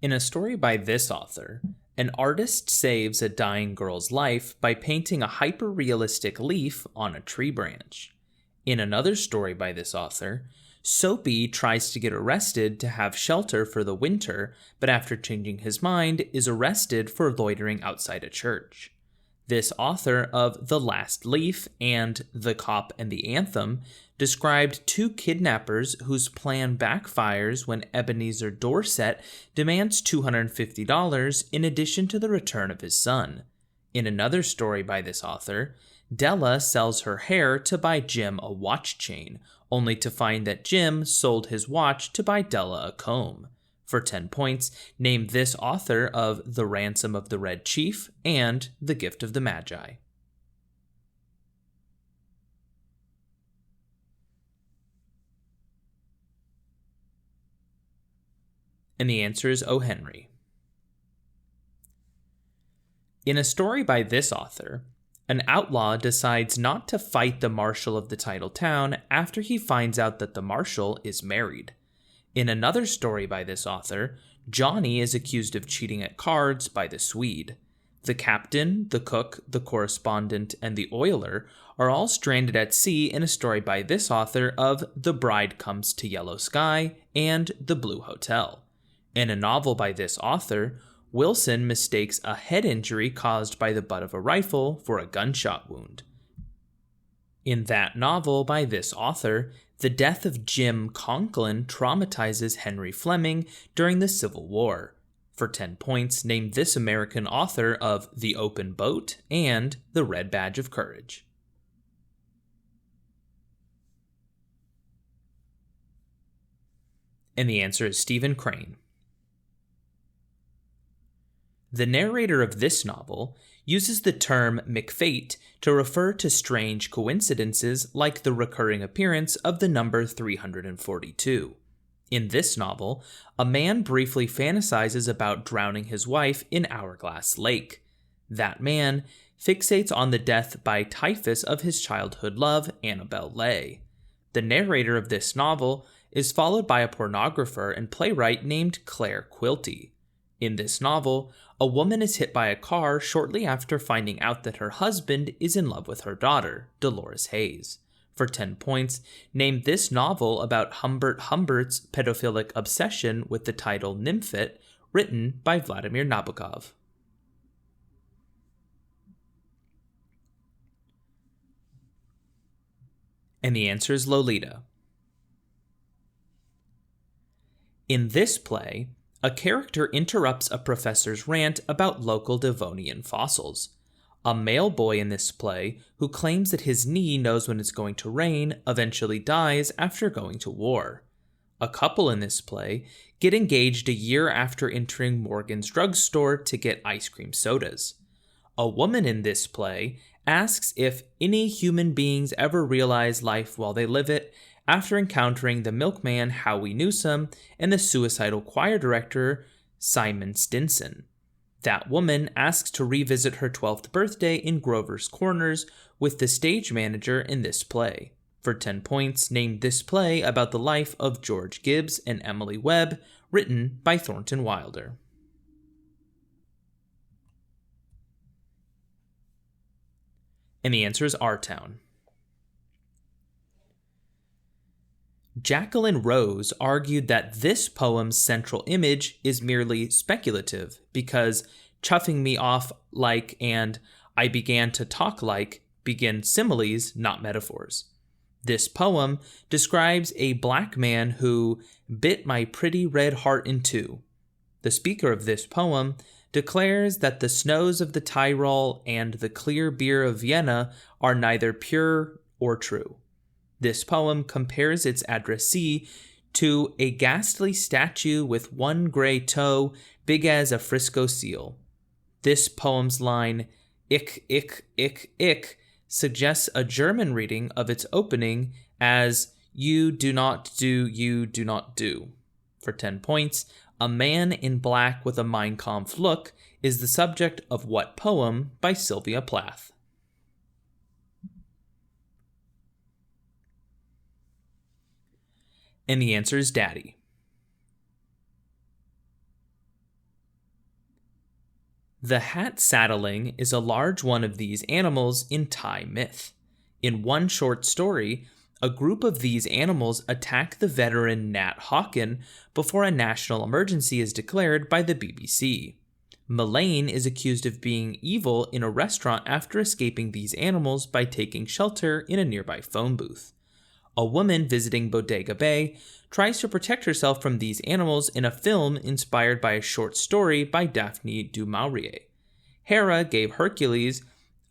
In a story by this author, an artist saves a dying girl's life by painting a hyper-realistic leaf on a tree branch. In another story by this author, Soapy tries to get arrested to have shelter for the winter, but after changing his mind, is arrested for loitering outside a church. This author of The Last Leaf and The Cop and the Anthem described two kidnappers whose plan backfires when Ebenezer Dorset demands $250 in addition to the return of his son. In another story by this author, Della sells her hair to buy Jim a watch chain, only to find that Jim sold his watch to buy Della a comb. For 10 points, name this author of The Ransom of the Red Chief and The Gift of the Magi. And the answer is O. Henry. In a story by this author, an outlaw decides not to fight the marshal of the title town after he finds out that the marshal is married. In another story by this author, Johnny is accused of cheating at cards by the Swede. The captain, the cook, the correspondent, and the oiler are all stranded at sea in a story by this author of The Bride Comes to Yellow Sky and The Blue Hotel. In a novel by this author, Wilson mistakes a head injury caused by the butt of a rifle for a gunshot wound. In that novel by this author, the death of Jim Conklin traumatizes Henry Fleming during the Civil War. For 10 points, name this American author of The Open Boat and The Red Badge of Courage. And the answer is Stephen Crane. The narrator of this novel uses the term McFate to refer to strange coincidences like the recurring appearance of the number 342. In this novel, a man briefly fantasizes about drowning his wife in Hourglass Lake. That man fixates on the death by typhus of his childhood love, Annabelle Lee. The narrator of this novel is followed by a pornographer and playwright named Claire Quilty. In this novel, a woman is hit by a car shortly after finding out that her husband is in love with her daughter, Dolores Hayes. For 10 points, name this novel about Humbert Humbert's pedophilic obsession with the title Nymphet, written by Vladimir Nabokov. And the answer is Lolita. In this play, a character interrupts a professor's rant about local Devonian fossils. A male boy in this play, who claims that his knee knows when it's going to rain, eventually dies after going to war. A couple in this play get engaged a year after entering Morgan's drugstore to get ice cream sodas. A woman in this play asks if any human beings ever realize life while they live it, after encountering the milkman Howie Newsom and the suicidal choir director Simon Stinson. That woman asks to revisit her 12th birthday in Grover's Corners with the stage manager in this play. For 10 points, name this play about the life of George Gibbs and Emily Webb, written by Thornton Wilder. And the answer is Our Town. Jacqueline Rose argued that this poem's central image is merely speculative because chuffing me off like and I began to talk like begin similes, not metaphors. This poem describes a black man who bit my pretty red heart in two. The speaker of this poem declares that the snows of the Tyrol and the clear beer of Vienna are neither pure or true. This poem compares its addressee to a ghastly statue with one gray toe big as a Frisco seal. This poem's line, "Ich, ich," suggests a German reading of its opening as "You do not do, you do not do." For 10 points, a man in black with a Mein Kampf look is the subject of what poem by Sylvia Plath? And the answer is Daddy. The hat saddling is a large one of these animals in Thai myth. In one short story, a group of these animals attack the veteran Nat Hawken before a national emergency is declared by the BBC. Mullane is accused of being evil in a restaurant after escaping these animals by taking shelter in a nearby phone booth. A woman visiting Bodega Bay tries to protect herself from these animals in a film inspired by a short story by Daphne du Maurier. Hera gave Hercules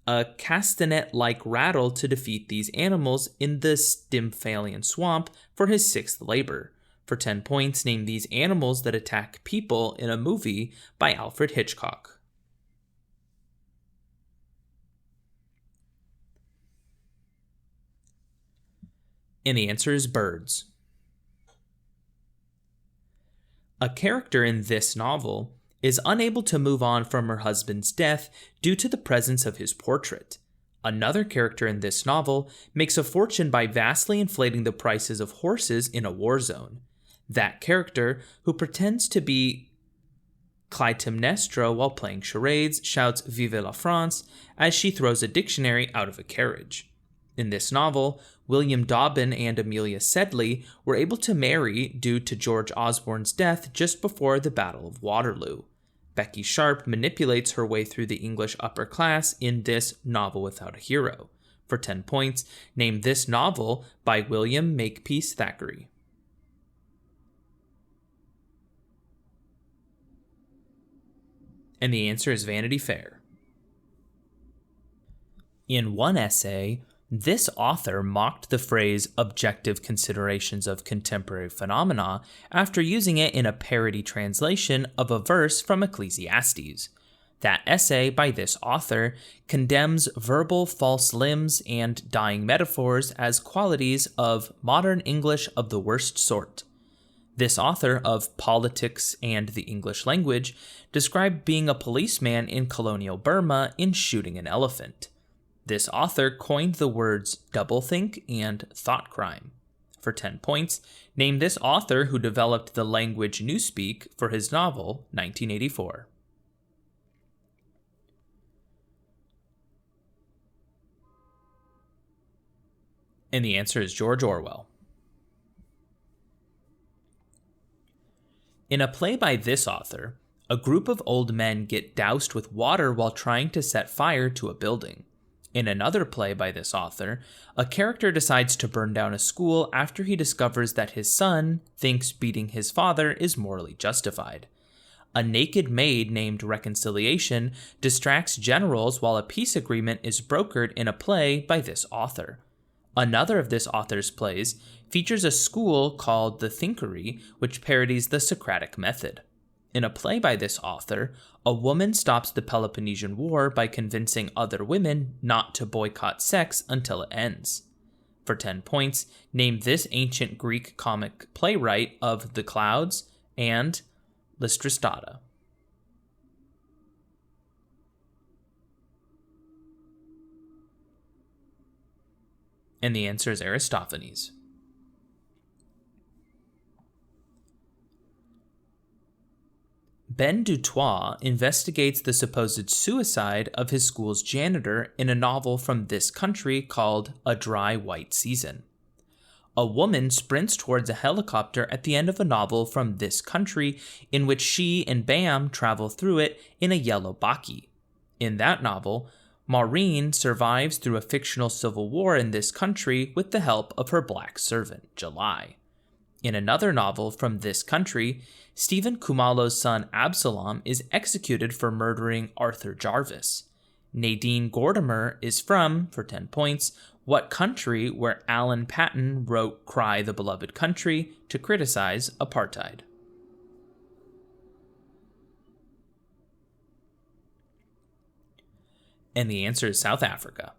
a castanet-like rattle to defeat these animals in the Stymphalian swamp for his sixth labor. For 10 points, name these animals that attack people in a movie by Alfred Hitchcock. And the answer is birds. A character in this novel is unable to move on from her husband's death due to the presence of his portrait. Another character in this novel makes a fortune by vastly inflating the prices of horses in a war zone. That character, who pretends to be Clytemnestra while playing charades, shouts "Vive la France" as she throws a dictionary out of a carriage. In this novel, William Dobbin and Amelia Sedley were able to marry due to George Osborne's death just before the Battle of Waterloo. Becky Sharp manipulates her way through the English upper class in this novel without a hero. For 10 points, name this novel by William Makepeace Thackeray. And the answer is Vanity Fair. In one essay, this author mocked the phrase objective considerations of contemporary phenomena after using it in a parody translation of a verse from Ecclesiastes. That essay by this author condemns verbal false limbs and dying metaphors as qualities of modern English of the worst sort. This author of Politics and the English Language described being a policeman in colonial Burma in Shooting an Elephant. This author coined the words doublethink and thought crime. For 10 points, name this author who developed the language Newspeak for his novel, 1984. And the answer is George Orwell. In a play by this author, a group of old men get doused with water while trying to set fire to a building. In another play by this author, a character decides to burn down a school after he discovers that his son thinks beating his father is morally justified. A naked maid named Reconciliation distracts generals while a peace agreement is brokered in a play by this author. Another of this author's plays features a school called the Thinkery, which parodies the Socratic method. In a play by this author, a woman stops the Peloponnesian War by convincing other women not to boycott sex until it ends. For 10 points, name this ancient Greek comic playwright of The Clouds and Lysistrata. And the answer is Aristophanes. Ben Dutoit investigates the supposed suicide of his school's janitor in a novel from this country called A Dry White Season. A woman sprints towards a helicopter at the end of a novel from this country in which she and Bam travel through it in a yellow bakkie. In that novel, Maureen survives through a fictional civil war in this country with the help of her black servant, July. In another novel from this country, Stephen Kumalo's son Absalom is executed for murdering Arthur Jarvis. Nadine Gordimer is from, for 10 points, what country where Alan Paton wrote Cry the Beloved Country to criticize apartheid? And the answer is South Africa.